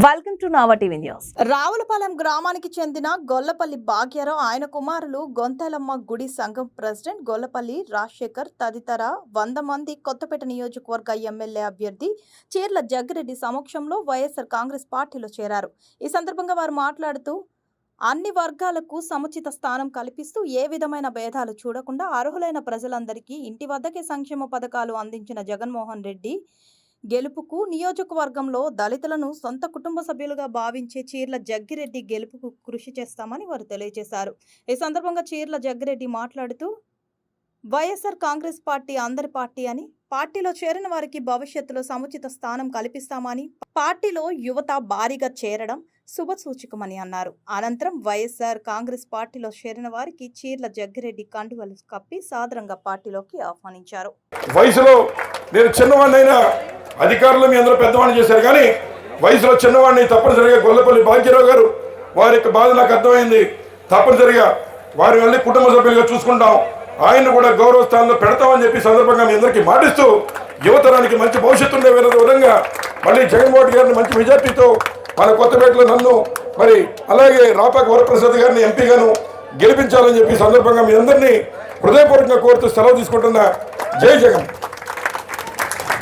Welcome to నావా TV news. Ravulapalem గ్రామానికి చెందిన గొల్లపల్లి భాగ్యరావు ఆయన కుమారులు గొంతలమ్మ గుడి సంఘం ప్రెసిడెంట్ గొల్లపల్లి రాజశేఖర్ తదితర 100 మంది కొత్తపేట నియోజకవర్గ ఎమ్మెల్యే అభ్యర్థి చీర్ల జగ్గిరెడ్డి సమక్షంలో వైఎస్ఆర్ కాంగ్రెస్ పార్టీలో చేరారు. ఈ సందర్భంగా వారు మాట్లాడుతూ అన్ని వర్గాలకు సముచిత స్థానం కల్పిస్తూ ఏ విధమైన భేదాలు చూడకుండా అర్హులైన ప్రజలందరికీ ఇంటి వద్దకే సంక్షేమ పథకాలు అందించిన జగన్మోహన్ రెడ్డి గెలుపుకు నియోజకవర్గంలో దళితులను సొంత కుటుంబ సభ్యులుగా భావించే చీర్ల జగ్గిరెడ్డి గెలుపుకు కృషి చేస్తామని వారు తెలియజేశారు. ఈ సందర్భంగా చీర్ల జగ్గిరెడ్డి మాట్లాడుతూ వైఎస్ఆర్ కాంగ్రెస్ పార్టీ అందరి పార్టీ అని, పార్టీలో చేరిన వారికి భవిష్యత్తులో సముచిత స్థానం కల్పిస్తామని, పార్టీలో యువత భారీగా చేరడం శుభసూచకమని అన్నారు. అనంతరం వైఎస్ఆర్ కాంగ్రెస్ పార్టీలో చేరిన వారికి చీర్ల జగ్గిరెడ్డి కండువలు కప్పి సాదరంగా పార్టీలోకి ఆహ్వానించారు. వయసులో నేను చిన్నవాడినైనా అధికారులు మీ అందరూ పెద్దవాడిని చేశారు, కానీ వయసులో చిన్నవాడిని తప్పనిసరిగా గొల్లపల్లి భాగ్యరావు గారు వారి యొక్క బాధ నాకు అర్థమైంది. తప్పనిసరిగా వారి వెళ్ళి కుటుంబ సభ్యులుగా చూసుకుంటాం, ఆయన్ని కూడా గౌరవ స్థానంలో పెడతామని చెప్పి సందర్భంగా మీ అందరికీ మాటిస్తూ యువతరానికి మంచి భవిష్యత్తు ఉండే విధంగా మళ్ళీ జగన్మోహన్ గారిని మంచి మెజార్టీతో మన కొత్తపేటలో నన్ను మరి అలాగే రాపాక వరప్రసాద్ గారిని ఎంపీగాను గెలిపించాలని చెప్పి సందర్భంగా మీ అందరినీ హృదయపూర్వకంగా కోరుతూ సెలవు తీసుకుంటున్నా. జై జగన్.